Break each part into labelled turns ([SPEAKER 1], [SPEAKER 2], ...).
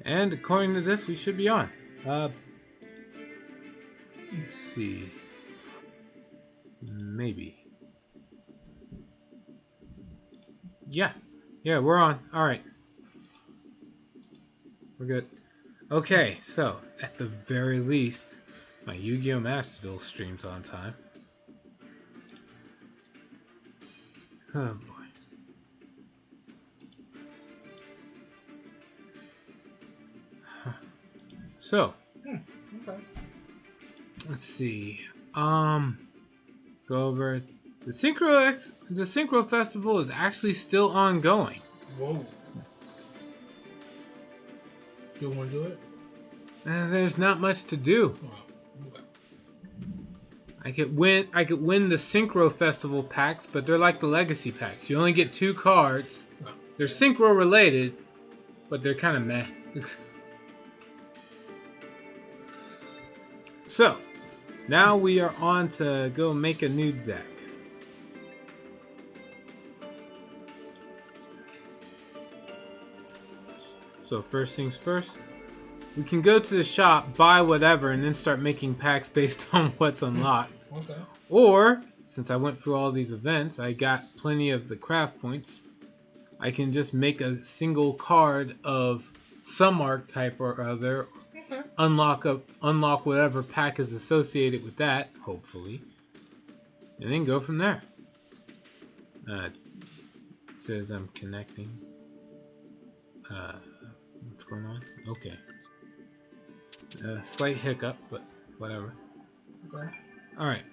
[SPEAKER 1] And according to this, we should be on. Let's see. Maybe. Yeah. Yeah, we're on. Alright. We're good. Okay, so, at the very least, my Yu-Gi-Oh! Master Duel stream's on time. Oh boy. So,
[SPEAKER 2] Okay.
[SPEAKER 1] let's see. Go over the Synchro Festival is actually still ongoing.
[SPEAKER 2] Whoa. Still want to do it?
[SPEAKER 1] There's not much to do.
[SPEAKER 2] Oh, okay.
[SPEAKER 1] I could win the Synchro Festival packs, but they're like the Legacy packs. You only get 2 cards.
[SPEAKER 2] Oh.
[SPEAKER 1] They're Synchro related, but they're kind of meh. So, now we are on to go make a new deck. So first things first, we can go to the shop, buy whatever, and then start making packs based on what's unlocked.
[SPEAKER 2] Okay.
[SPEAKER 1] Or, since I went through all these events, I got plenty of the craft points. I can just make a single card of some archetype or other.
[SPEAKER 2] Okay.
[SPEAKER 1] Unlock whatever pack is associated with that, hopefully. And then go from there. It says I'm connecting. What's going on? Okay. Slight hiccup, but whatever.
[SPEAKER 2] Okay.
[SPEAKER 1] Alright.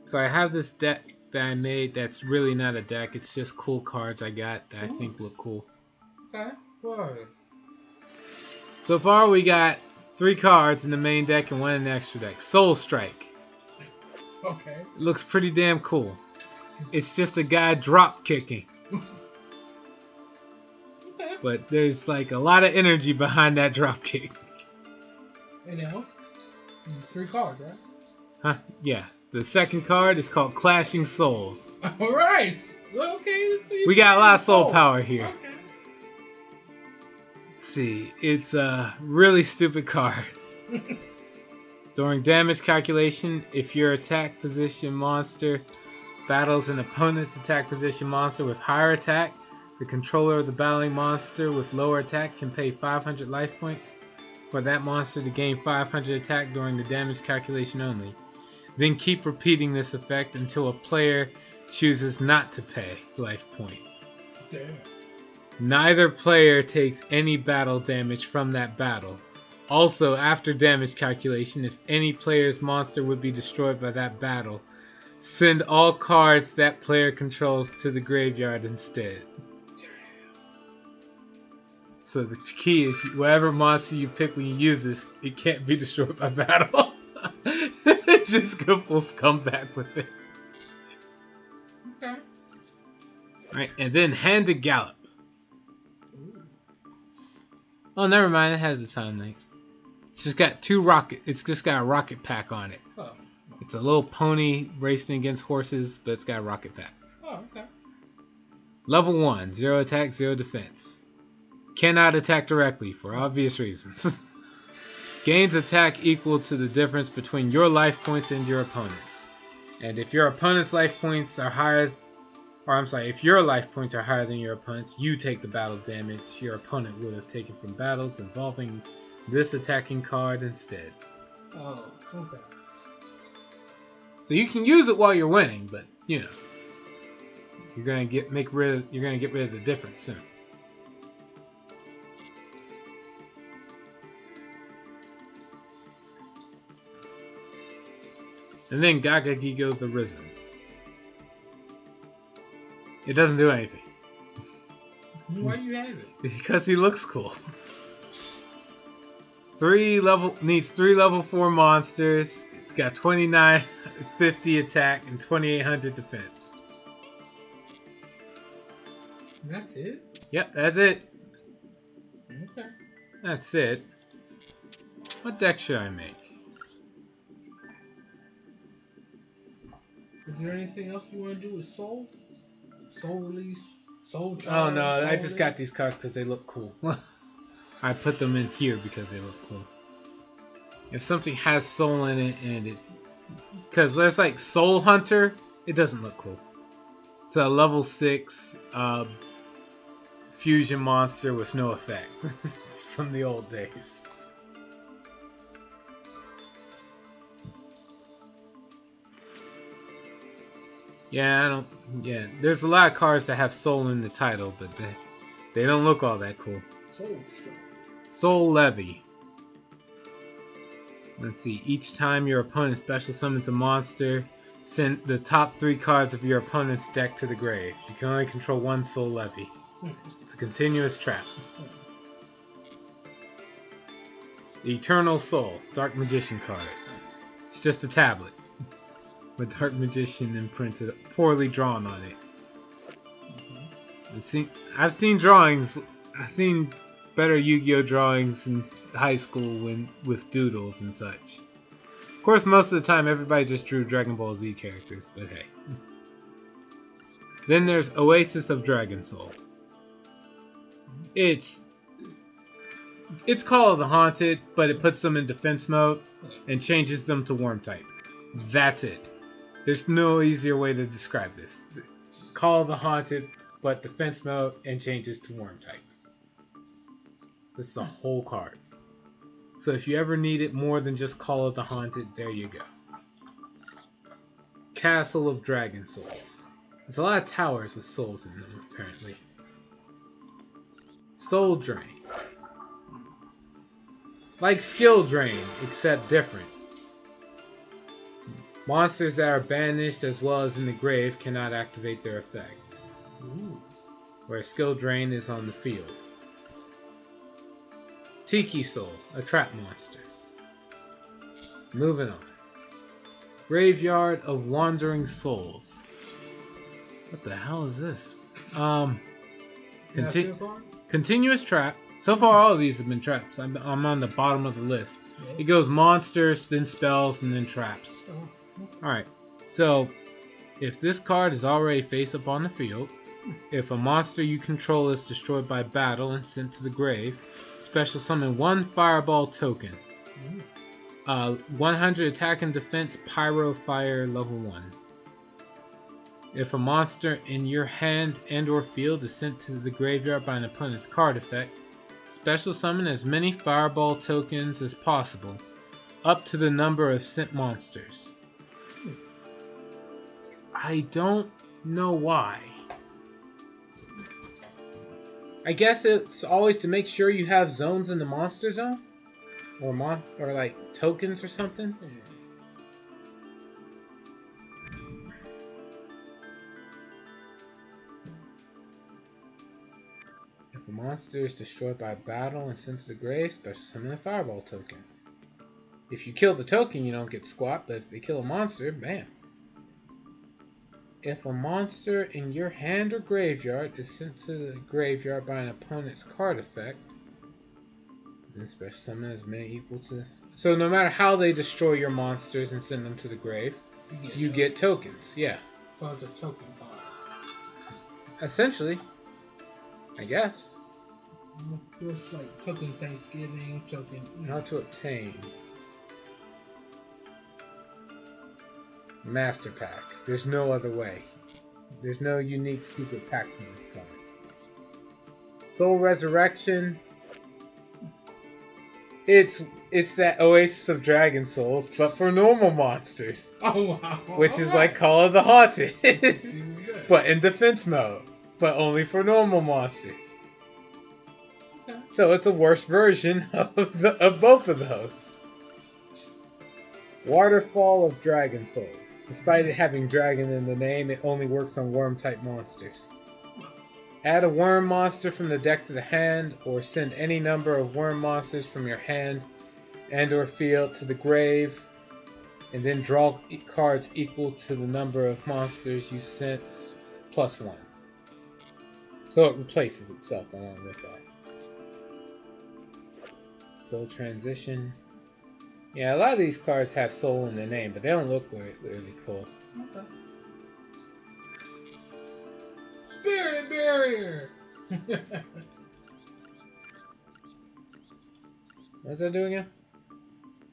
[SPEAKER 1] So I have this deck that I made that's really not a deck. It's just cool cards I got that I think look cool.
[SPEAKER 2] Okay. Good.
[SPEAKER 1] So far we got 3 cards in the main deck and 1 in the extra deck. Soul Strike.
[SPEAKER 2] Okay.
[SPEAKER 1] It looks pretty damn cool. It's just a guy drop kicking.
[SPEAKER 2] Okay.
[SPEAKER 1] But there's like a lot of energy behind that drop kick.
[SPEAKER 2] Anything else? 3 cards, right?
[SPEAKER 1] Huh? Yeah. The second card is called Clashing Souls.
[SPEAKER 2] Alright. Okay. Let's see.
[SPEAKER 1] We got a lot of soul power here.
[SPEAKER 2] Okay.
[SPEAKER 1] Let's see. It's a really stupid card. During damage calculation, if your attack position monster battles an opponent's attack position monster with higher attack, the controller of the battling monster with lower attack can pay 500 life points for that monster to gain 500 attack during the damage calculation only. Then keep repeating this effect until a player chooses not to pay life points.
[SPEAKER 2] Damn.
[SPEAKER 1] Neither player takes any battle damage from that battle. Also, after damage calculation, if any player's monster would be destroyed by that battle, send all cards that player controls to the graveyard instead. So the key is whatever monster you pick when you use this, it can't be destroyed by battle. Just go full scumbag with it.
[SPEAKER 2] Okay.
[SPEAKER 1] Alright, and then Hand to Gallop. Oh, never mind. It has the time links. It's just got 2 rocket. It's just got a rocket pack on it.
[SPEAKER 2] Oh.
[SPEAKER 1] It's a little pony racing against horses, but it's got a rocket pack.
[SPEAKER 2] Oh, okay.
[SPEAKER 1] Level 1, 0 attack, 0 defense. Cannot attack directly for obvious reasons. Gains attack equal to the difference between your life points and your opponent's. And if your opponent's life points are higher, if your life points are higher than your opponent's, you take the battle damage your opponent would have taken from battles involving this attacking card instead.
[SPEAKER 2] Oh, okay.
[SPEAKER 1] So you can use it while you're winning, but you know, you're gonna get rid of the difference soon. And then Gaga Gigo the Risen. It doesn't do anything.
[SPEAKER 2] Why do you have it?
[SPEAKER 1] Because he looks cool. Needs 3 level 4 monsters. It's got 2950 attack and 2800 defense.
[SPEAKER 2] That's it?
[SPEAKER 1] Yep, that's it.
[SPEAKER 2] Okay.
[SPEAKER 1] That's it. What deck should I make?
[SPEAKER 2] Is there anything else you want to do with Soul? Soul release? Soul
[SPEAKER 1] Oh
[SPEAKER 2] Charge,
[SPEAKER 1] no, I
[SPEAKER 2] Soul
[SPEAKER 1] just
[SPEAKER 2] Link.
[SPEAKER 1] got these cards because they look cool. I put them in here because they look cool. If something has soul in it and it... Because there's like Soul Hunter, it doesn't look cool. It's a level 6 fusion monster with no effect. It's from the old days. Yeah, I don't... Yeah, there's a lot of cards that have soul in the title, but they don't look all that cool.
[SPEAKER 2] Soul Strike.
[SPEAKER 1] Soul Levy. Let's see. Each time your opponent special summons a monster, send the top 3 cards of your opponent's deck to the grave. You can only control one Soul Levy. It's a continuous trap. The Eternal Soul. Dark Magician card. It's just a tablet with Dark Magician imprinted, poorly drawn on it. I've seen drawings. I've seen better Yu-Gi-Oh drawings in high school with doodles and such. Of course, most of the time everybody just drew Dragon Ball Z characters, but hey. Then there's Oasis of Dragon Soul. It's Call of the Haunted, but it puts them in defense mode and changes them to worm type. That's it. There's no easier way to describe this. Call of the Haunted, but defense mode and changes to worm type. That's the whole card. So if you ever need it more than just Call of the Haunted, there you go. Castle of Dragon Souls. There's a lot of towers with souls in them, apparently. Soul Drain. Like Skill Drain, except different. Monsters that are banished as well as in the grave cannot activate their effects.
[SPEAKER 2] Ooh.
[SPEAKER 1] Where Skill Drain is on the field. Tiki Soul, a trap monster. Moving on. Graveyard of Wandering Souls. What the hell is this? Continuous trap. So far, all of these have been traps. I'm on the bottom of the list.
[SPEAKER 2] Yeah.
[SPEAKER 1] It goes monsters, then spells, and then traps.
[SPEAKER 2] Oh, okay.
[SPEAKER 1] Alright, so if this card is already face up on the field, if a monster you control is destroyed by battle and sent to the grave, special summon 1 Fireball token. 100 attack and defense, Pyro Fire level 1. If a monster in your hand and or field is sent to the graveyard by an opponent's card effect, special summon as many Fireball tokens as possible, up to the number of sent monsters. I don't know why. I guess it's always to make sure you have zones in the monster zone? Or like tokens or something?
[SPEAKER 2] Yeah.
[SPEAKER 1] If a monster is destroyed by battle and sent to the grave, special summon a Fireball token. If you kill the token, you don't get squat, but if they kill a monster, bam. If a monster in your hand or graveyard is sent to the graveyard by an opponent's card effect, then special summon is many equal to... So no matter how they destroy your monsters and send them to the grave, you get tokens, yeah.
[SPEAKER 2] So it's a token card.
[SPEAKER 1] Essentially. I guess.
[SPEAKER 2] It's like token Thanksgiving, token...
[SPEAKER 1] How to obtain. Master Pack. There's no other way. There's no unique secret pack from this card. Soul Resurrection. It's that Oasis of Dragon Souls, but for normal monsters.
[SPEAKER 2] Oh wow.
[SPEAKER 1] Which is like Call of the Haunted.
[SPEAKER 2] Okay.
[SPEAKER 1] But in defense mode. But only for normal monsters.
[SPEAKER 2] Okay.
[SPEAKER 1] So it's a worse version of both of those. Waterfall of Dragon Souls. Despite it having dragon in the name, it only works on worm-type monsters. Add a worm monster from the deck to the hand, or send any number of worm monsters from your hand and or field to the grave, and then draw cards equal to the number of monsters you sent, plus 1. So it replaces itself along with that. Soul Transition. Yeah, a lot of these cards have soul in their name, but they don't look really cool.
[SPEAKER 2] Okay. Spirit barrier.
[SPEAKER 1] What's that doing again?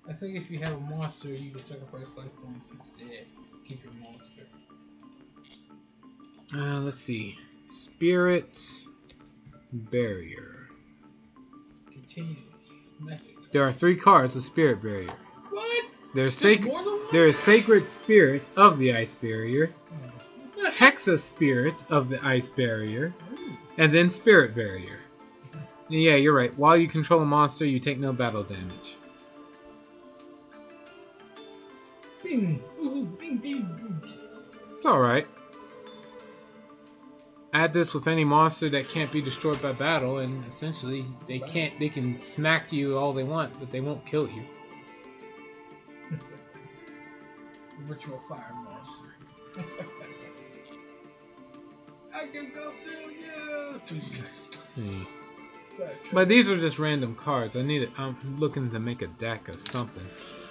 [SPEAKER 2] I think if you have a monster, you can sacrifice life points instead. Keep your monster.
[SPEAKER 1] Let's see. Spirit barrier.
[SPEAKER 2] Continuous magic.
[SPEAKER 1] There are 3 cards of Spirit Barrier.
[SPEAKER 2] What?
[SPEAKER 1] There's
[SPEAKER 2] There's more than one?
[SPEAKER 1] there is Sacred Spirit of the Ice Barrier, Hexa Spirit of the Ice Barrier, and then Spirit Barrier. Yeah, you're right. While you control a monster, you take no battle damage.
[SPEAKER 2] Bing. Ooh, bing, bing, bing.
[SPEAKER 1] It's alright. Add this with any monster that can't be destroyed by battle, and essentially they can smack you all they want, but they won't kill you.
[SPEAKER 2] Ritual fire monster. I can go through you.
[SPEAKER 1] Let's see. But these are just random cards. I'm looking to make a deck of something.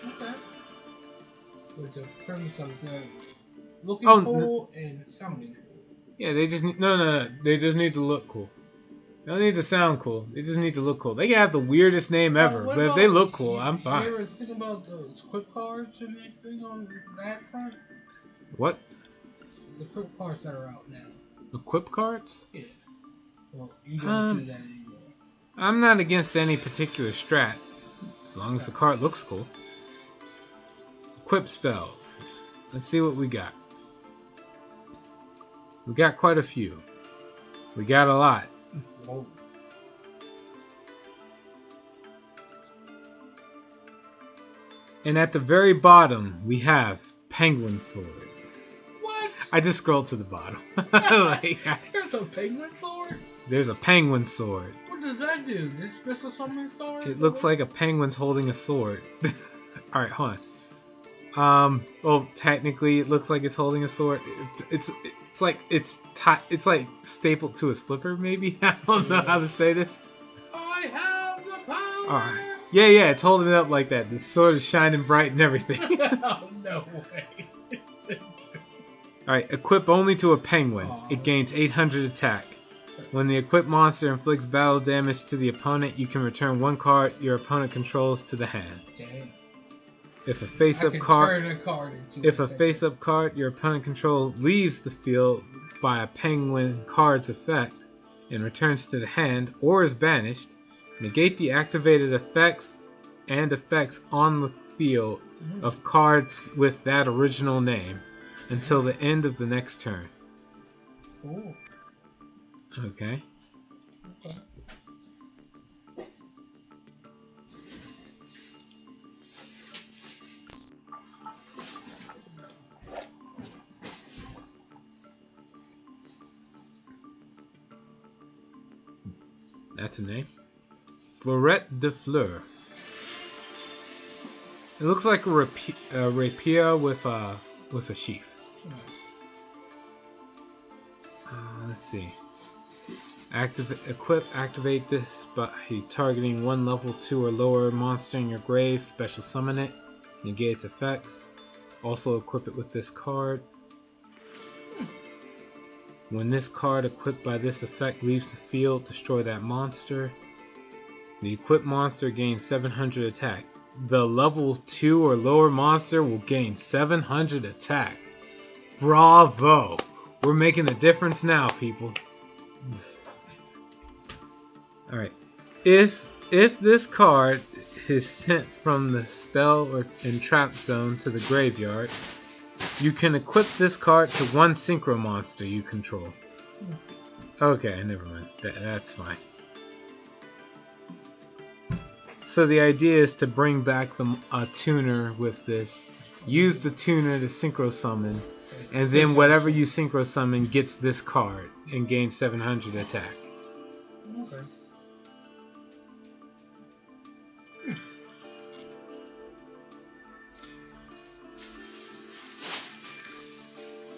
[SPEAKER 2] Okay. With the premise of the looking cool and sounding cool.
[SPEAKER 1] Yeah, they just need They just need to look cool. They don't need to sound cool. They just need to look cool. They can have the weirdest name ever, but if they look cool, I'm fine.
[SPEAKER 2] You ever think about the equip cards and anything on that front?
[SPEAKER 1] What?
[SPEAKER 2] The equip cards that are out now.
[SPEAKER 1] Equip cards?
[SPEAKER 2] Yeah. Well, you don't do that anymore.
[SPEAKER 1] I'm not against any particular strat, as long as the card looks cool. Equip spells. Let's see what we got. We got quite a few. We got a lot.
[SPEAKER 2] Whoa.
[SPEAKER 1] And at the very bottom, we have Penguin Sword.
[SPEAKER 2] What?
[SPEAKER 1] I just scrolled to the bottom. Like,
[SPEAKER 2] There's a penguin sword?
[SPEAKER 1] there's a Penguin Sword.
[SPEAKER 2] What does that do? This special summon sword?
[SPEAKER 1] It looks like a penguin's holding a sword. Alright, hold on. Well, technically, it looks like it's holding a sword. It's like it's like stapled to his flipper, maybe? I don't know how to say this.
[SPEAKER 2] I have the power!
[SPEAKER 1] Alright. Yeah, it's holding it up like that. The sword is shining bright and everything.
[SPEAKER 2] Oh, no way.
[SPEAKER 1] Alright, equip only to a penguin. It gains 800 attack. When the equipped monster inflicts battle damage to the opponent, you can return 1 card your opponent controls to the hand.
[SPEAKER 2] Damn.
[SPEAKER 1] If a face-up card your opponent controls leaves the field by a penguin card's effect and returns to the hand or is banished, negate the activated effects and effects on the field of cards with that original name until the end of the next turn.
[SPEAKER 2] Ooh.
[SPEAKER 1] Okay. That's a name. Florette de Fleur. It looks like a rapier with a sheath. Let's see. Activate this by targeting 1 level 2 or lower monster in your grave. Special summon it. Negate its effects. Also equip it with this card. When this card equipped by this effect leaves the field, destroy that monster. The equipped monster gains 700 attack. The level 2 or lower monster will gain 700 attack. Bravo! We're making a difference now, people. Alright. If this card is sent from the spell or trap zone to the graveyard, you can equip this card to 1 synchro monster you control. Okay, never mind. That's fine. So the idea is to bring back a tuner with this. Use the tuner to synchro summon, and then whatever you synchro summon gets this card and gains 700 attack.
[SPEAKER 2] Okay.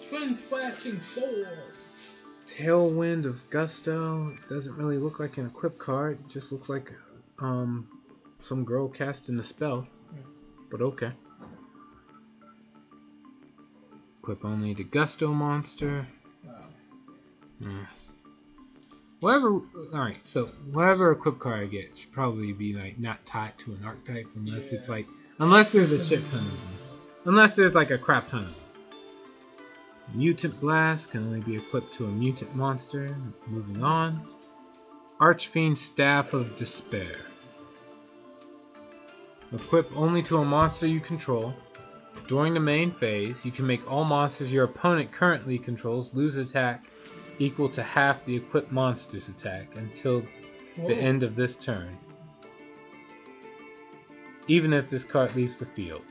[SPEAKER 2] Twin flashing sword.
[SPEAKER 1] Tailwind of Gusto doesn't really look like an equip card. It just looks like some girl casting a spell. But okay. Equip only the Gusto monster.
[SPEAKER 2] Wow.
[SPEAKER 1] Yes. Whatever. Alright, so whatever equip card I get should probably be like not tied to an archetype unless it's like. Unless there's a shit ton of them. Unless there's like a crap ton of them. Mutant Blast can only be equipped to a mutant monster. Moving on. Archfiend Staff of Despair. Equip only to a monster you control. During the main phase, you can make all monsters your opponent currently controls lose attack equal to half the equipped monster's attack until the end of this turn. Even if this card leaves the field.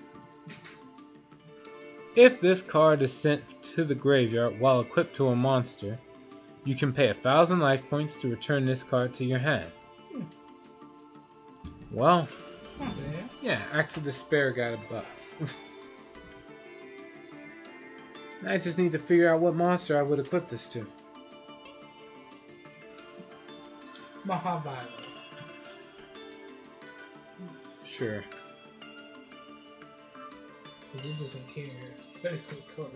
[SPEAKER 1] If this card is sent to the graveyard while equipped to a monster, you can pay 1,000 life points to return this card to your hand. Well, yeah, Axe of Despair got a buff. I just need to figure out what monster I would equip this to.
[SPEAKER 2] Mahavira.
[SPEAKER 1] Sure.
[SPEAKER 2] Because he doesn't care.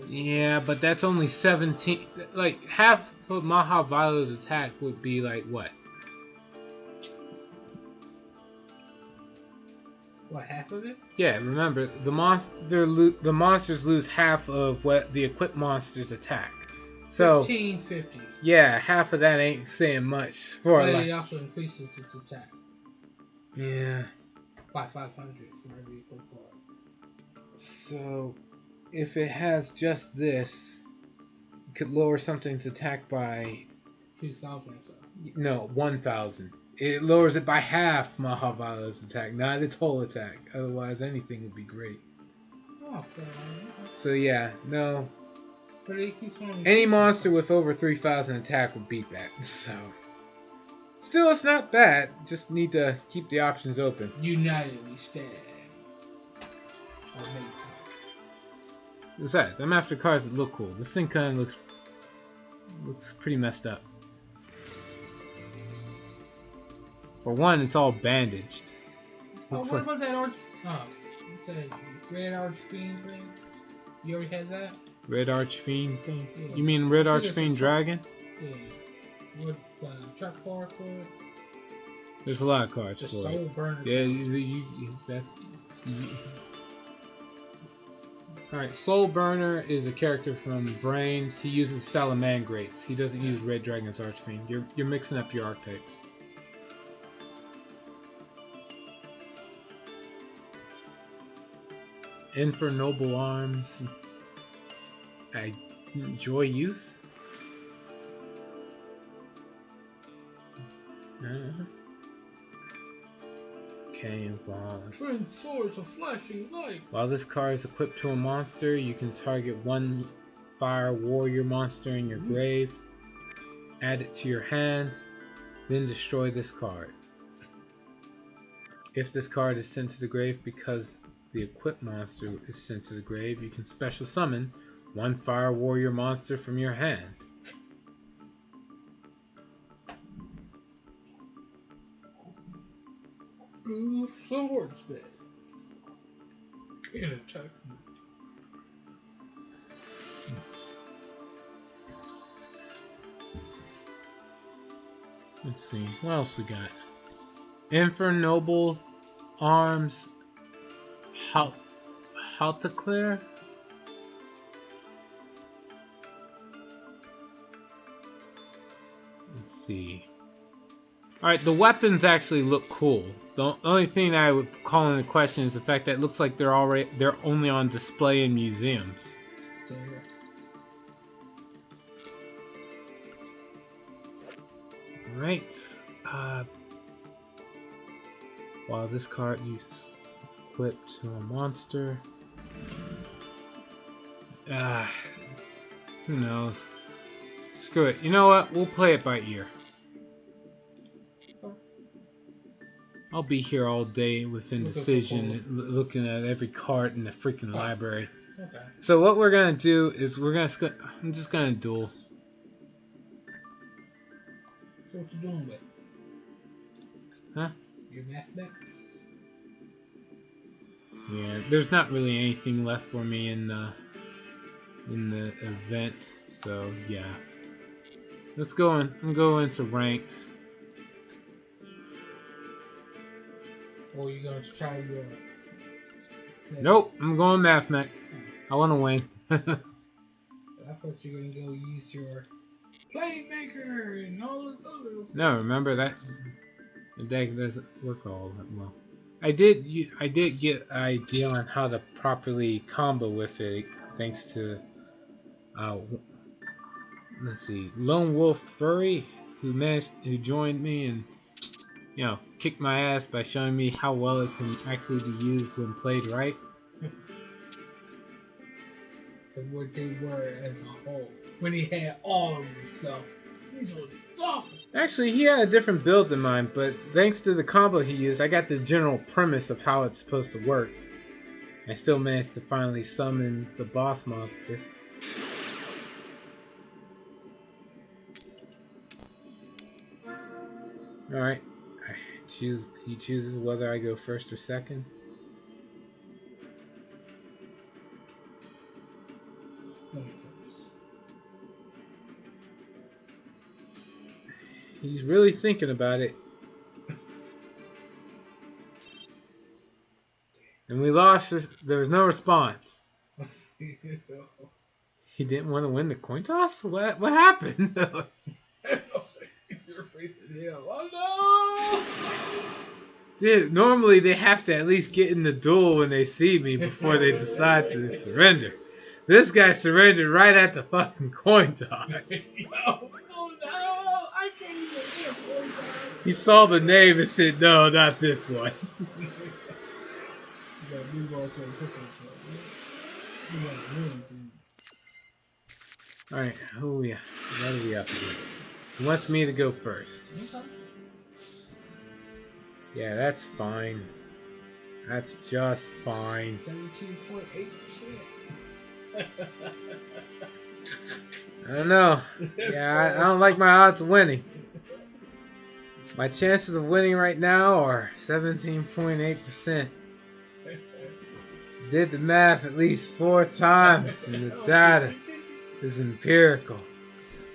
[SPEAKER 1] Yeah, but that's only 17. Like, half of Mahavira's attack would be like what?
[SPEAKER 2] What, half of it?
[SPEAKER 1] Yeah, remember, the monsters lose half of what the equipped monsters attack. So
[SPEAKER 2] 1550.
[SPEAKER 1] Yeah, half of that ain't saying much for
[SPEAKER 2] But
[SPEAKER 1] like.
[SPEAKER 2] it also increases its attack.
[SPEAKER 1] Yeah.
[SPEAKER 2] By 500 for every equipped card.
[SPEAKER 1] So, if it has just this, it could lower something's attack by
[SPEAKER 2] 2,000 or so.
[SPEAKER 1] No, 1,000. It lowers it by half Mahavira's attack, not its whole attack. Otherwise, anything would be great.
[SPEAKER 2] Oh, fair enough.
[SPEAKER 1] So yeah, no.
[SPEAKER 2] But it keeps on
[SPEAKER 1] Any monster with over 3,000 attack would beat that. So, still, it's not bad. Just need to keep the options open.
[SPEAKER 2] United we stand.
[SPEAKER 1] Besides, I'm after cards that look cool. This thing kind of looks pretty messed up. For one, it's all bandaged.
[SPEAKER 2] What about that that red Archfiend thing? You already had that?
[SPEAKER 1] Red Archfiend thing?
[SPEAKER 2] Yeah.
[SPEAKER 1] You mean Red Archfiend Dragon?
[SPEAKER 2] Yeah. With trap card for it?
[SPEAKER 1] There's a lot of cards
[SPEAKER 2] The
[SPEAKER 1] for
[SPEAKER 2] Soul
[SPEAKER 1] it.
[SPEAKER 2] Burner.
[SPEAKER 1] Yeah, Alright, Soul Burner is a character from Vrains. He uses Salamangrates. He doesn't use Red Dragon's Archfiend. You're mixing up your archetypes. Infernoble Arms. I enjoy use. Okay, well.
[SPEAKER 2] Twin swords of flashing light.
[SPEAKER 1] While this card is equipped to a monster, you can target one fire warrior monster in your grave, add it to your hand, then destroy this card. If this card is sent to the grave because the equipped monster is sent to the grave, you can special summon one fire warrior monster from your hand.
[SPEAKER 2] Blue swordsman. In attack.
[SPEAKER 1] Let's see, what else we got? Infernoble Arms. Haltaclear? Let's see. Alright, the weapons actually look cool. The only thing I would call into question is the fact that it looks like they're only on display in museums. Alright. While this card is equipped to a monster. Who knows? Screw it. You know what? We'll play it by ear. I'll be here all day with indecision, looking at every card in the freaking library.
[SPEAKER 2] Okay.
[SPEAKER 1] So what we're gonna do is I'm just gonna duel.
[SPEAKER 2] So what you doing with?
[SPEAKER 1] Huh?
[SPEAKER 2] Your mathematics?
[SPEAKER 1] Yeah, there's not really anything left for me in the event, so yeah. let's go in. I'm going into ranks.
[SPEAKER 2] Or you gonna try your...
[SPEAKER 1] Nope, I'm going math mechs. I want to win.
[SPEAKER 2] I thought you were gonna go use your playmaker and all of those.
[SPEAKER 1] No, remember that the deck doesn't work all that well. I did get an idea on how to properly combo with it, thanks to let's see, Lone Wolf Furry, who joined me and kicked my ass by showing me how well it can actually be used when played right.
[SPEAKER 2] And what they were as a whole. When he had all of himself. These were stuff.
[SPEAKER 1] Actually, he had a different build than mine, but thanks to the combo he used, I got the general premise of how it's supposed to work. I still managed to finally summon the boss monster. Alright. He chooses whether I go first or second. He's really thinking about it. And we lost. There was no response. He didn't want to win the coin toss? What happened?
[SPEAKER 2] Oh no!
[SPEAKER 1] Dude, normally they have to at least get in the duel when they see me before they decide to surrender. This guy surrendered right at the fucking coin toss.
[SPEAKER 2] Oh no! I can't even get a coin toss.
[SPEAKER 1] He saw the name and said, "No, not this one." Alright, what are we up against? He wants me to go first.
[SPEAKER 2] Okay.
[SPEAKER 1] Yeah, that's fine. That's just fine.
[SPEAKER 2] 17.8%.
[SPEAKER 1] I don't know. Yeah, I don't like my odds of winning. My chances of winning right now are 17.8%. Did the math at least 4 times, and the data is empirical.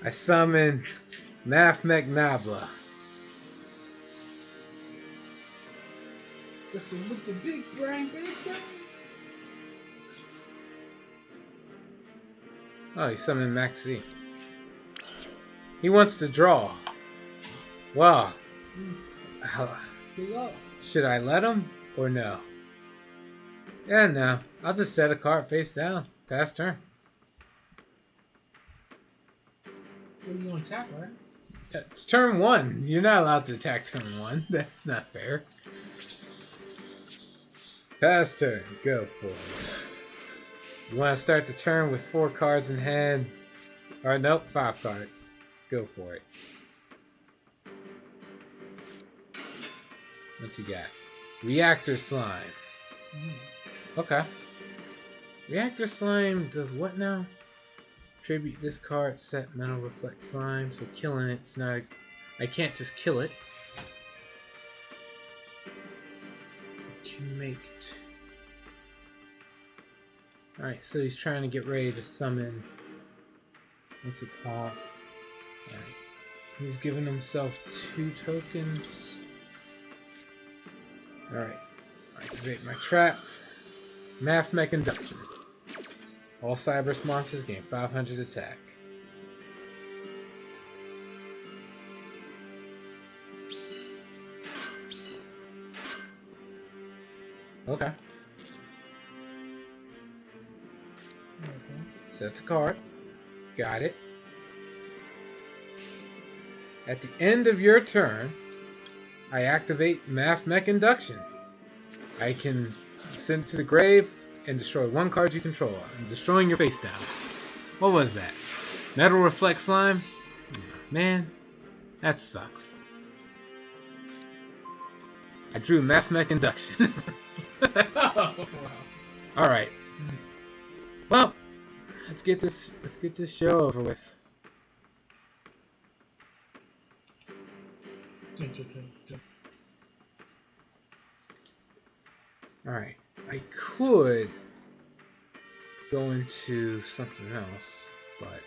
[SPEAKER 1] I summon Math Mech Nabla.
[SPEAKER 2] With the big brain, big brain.
[SPEAKER 1] Oh, he's summoning Maxi. He wants to draw. Wow. Should I let him or no? Yeah, no. I'll just set a card face down. Pass turn.
[SPEAKER 2] Well, you want to attack, right?
[SPEAKER 1] It's turn 1. You're not allowed to attack turn 1. That's not fair. Pass turn. Go for it. You want to start the turn with 4 cards in hand. Or nope, 5 cards. Go for it. What's he got? Reactor Slime. Okay. Reactor Slime does what now? Tribute this card, set Metal Reflect Slime. So killing it's not... I can't just kill it. I can make it. Alright, so he's trying to get ready to summon... What's it called? Alright. He's giving himself 2 tokens. Alright. Activate my trap. Math Mech Induction. All Cyberus monsters gain 500 attack. Okay. Sets a card. Got it. At the end of your turn, I activate Math Mech Induction. I can send it to the grave and destroy 1 card you control. I'm destroying your face down. What was that? Metal Reflect Slime? Man, that sucks. I drew Math Mech Induction. Alright. Well, let's get this show over with. Alright. I could go into something else, but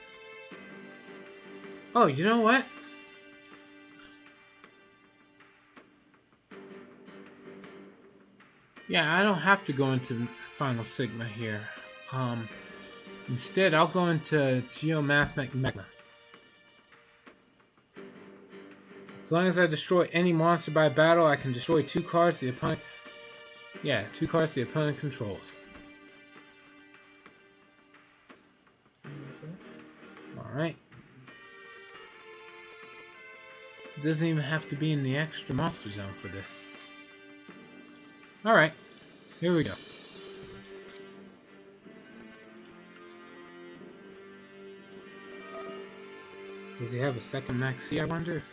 [SPEAKER 1] Oh, you know what? Yeah, I don't have to go into Final Sigma here. Instead, I'll go into Geomathematic Magma. As long as I destroy any monster by battle, I can destroy 2 cards the opponent... Yeah, 2 cards the opponent controls. Alright. Doesn't even have to be in the extra monster zone for this. Alright, here we go. Does he have a second Max C, I wonder?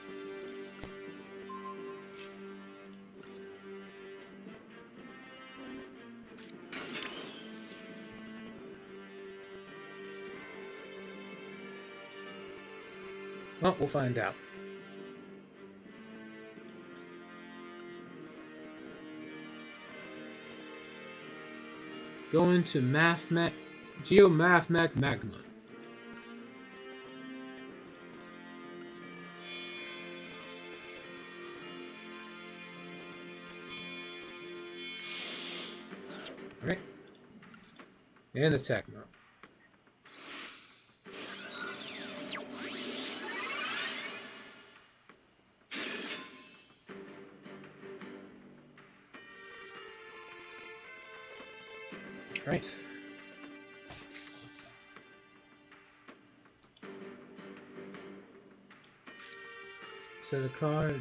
[SPEAKER 1] Well, we'll find out. Go into Geomathematic Magma. Alright. And attack mode. Right. Set a card.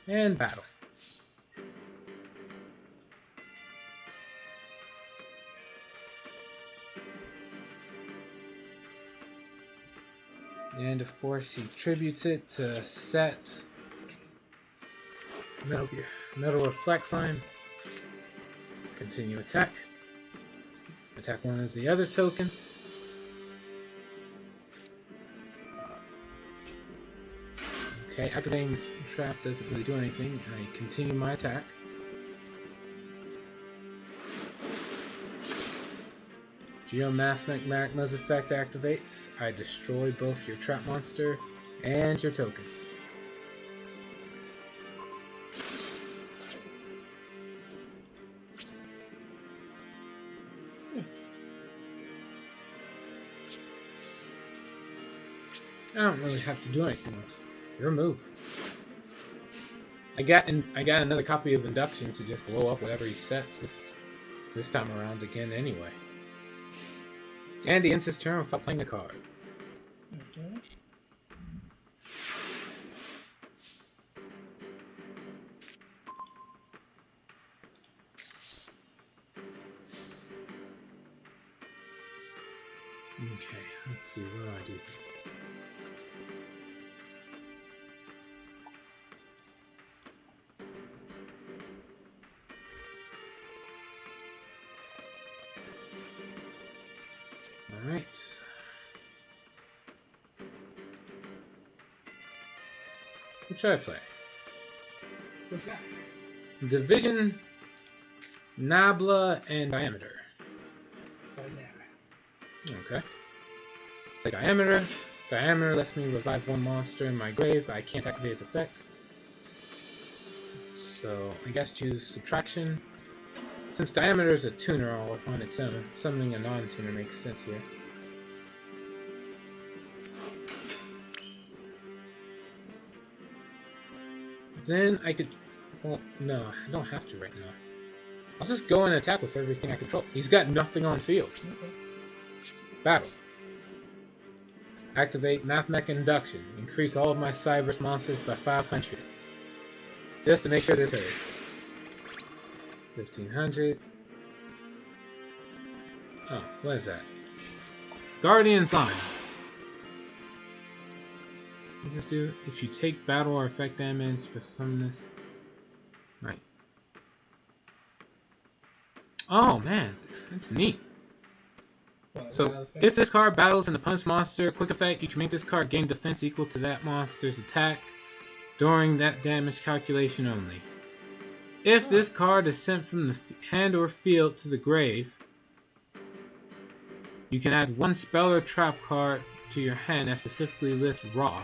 [SPEAKER 1] And battle. And of course he tributes it to set Metal Reflex Line. Continue attack. Attack one of the other tokens. Okay, activating trap doesn't really do anything, and I continue my attack. Geomathematic Magma's effect activates. I destroy both your trap monster and your token. I don't really have to do anything else. Your move. I got another copy of Induction to just blow up whatever he sets this time around again anyway. And he ends his turn without playing a card.
[SPEAKER 2] Okay.
[SPEAKER 1] Okay, let's see, what do I do? Alright. What should I play?
[SPEAKER 2] What's that?
[SPEAKER 1] Division, Nabla, and Diameter. Okay. Say Diameter. Diameter lets me revive one monster in my grave, but I can't activate its effects. So I guess choose Subtraction. Since Diameter is a tuner all on its own, summoning a non-tuner makes sense here. Then I could... Well, no, I don't have to right now. I'll just go and attack with everything I control. He's got nothing on field.
[SPEAKER 2] Okay.
[SPEAKER 1] Battle. Activate Mathmech Induction. Increase all of my Cyberus monsters by 500. Just to make sure this hurts. 1500. Oh, what is that? Guardian Sign. What does this do? If you take battle or effect damage, but summon this. Right. Oh man, that's neat. So, if this card battles an opponent's monster, quick effect, you can make this card gain defense equal to that monster's attack during that damage calculation only. If this card is sent from the hand or field to the grave, You can add one spell or trap card to your hand that specifically lists raw.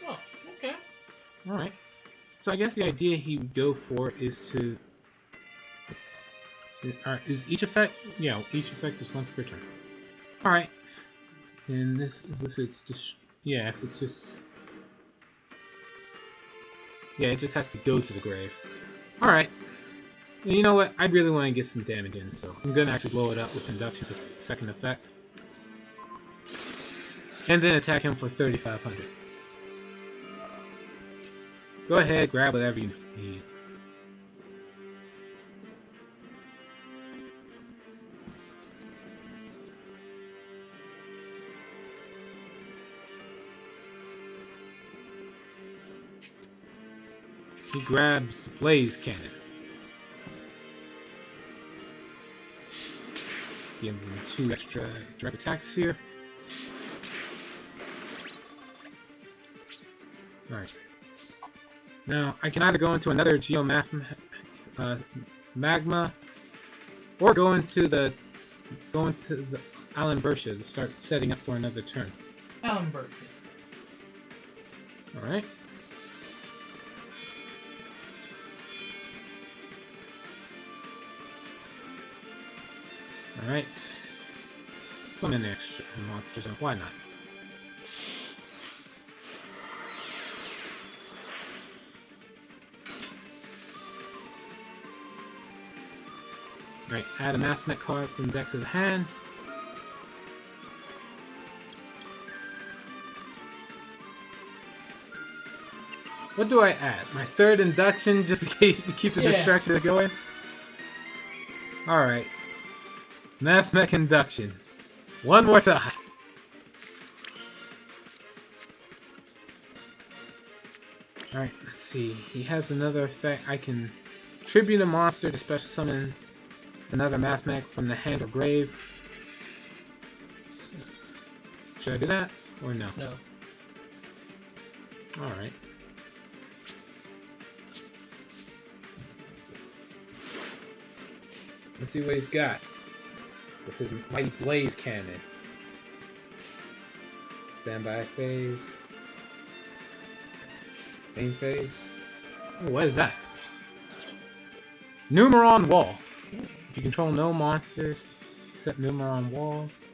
[SPEAKER 2] Oh, okay.
[SPEAKER 1] Alright. So I guess the idea he would go for is to... is each effect? Yeah, each effect is once per turn. Alright. And this, if it's just... Yeah, if it's just... Yeah, it just has to go to the grave. Alright. And you know what? I really want to get some damage in, so I'm going to actually blow it up with Induction to second effect. And then attack him for 3,500. Go ahead, grab whatever you need. He grabs Blaze Cannon. Give him 2 extra direct attacks here. Alright. Now, I can either go into another magma, or go into the Alan Bersha to start setting up for another turn.
[SPEAKER 2] Alan Bersha.
[SPEAKER 1] Alright. Alright. Put in the extra monsters, and why not? Alright, add a Mathmech card from the deck to the hand. What do I add? My third induction just to keep the distraction going? Alright. Mathmech induction. One more time. Alright, let's see. He has another effect. I can tribute a monster to special summon another Mathmech from the hand or grave. Should I do that? Or no?
[SPEAKER 2] No.
[SPEAKER 1] Alright. Let's see what he's got with his mighty Blaze Cannon. Standby phase. Main phase. Oh, what is that? Numeron Wall. If you control no monsters except Numeron walls,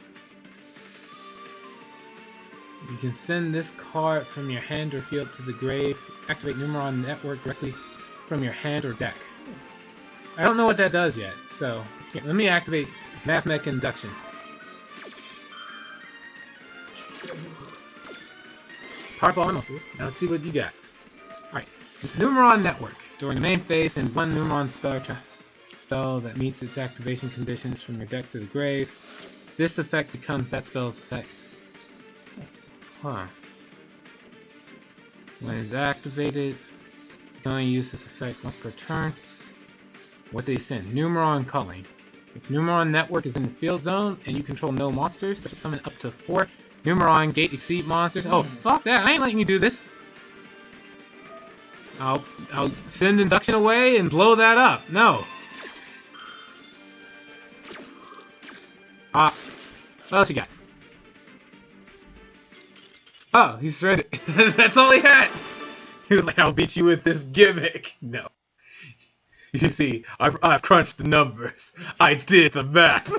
[SPEAKER 1] you can send this card from your hand or field to the grave. Activate Numeron Network directly from your hand or deck. I don't know what that does yet, so here, let me activate Mathmech Induction. Powerball monsters. Now let's see what you got. Alright. Numeron Network. During the main phase, send one Numeron spell that meets its activation conditions from your deck to the grave. This effect becomes that spell's effect. Huh. When it's activated, you can only use this effect once per turn. What they send? Numeron Culling. If Numeron Network is in the field zone and you control no monsters, just summon up to 4 Numeron Gate Exceed monsters. Oh, fuck that! I ain't letting you do this. I'll send Induction away and blow that up. No. What else you got? Oh, he's ready. That's all he had. He was like, "I'll beat you with this gimmick." No. You see, I've crunched the numbers. I did the math.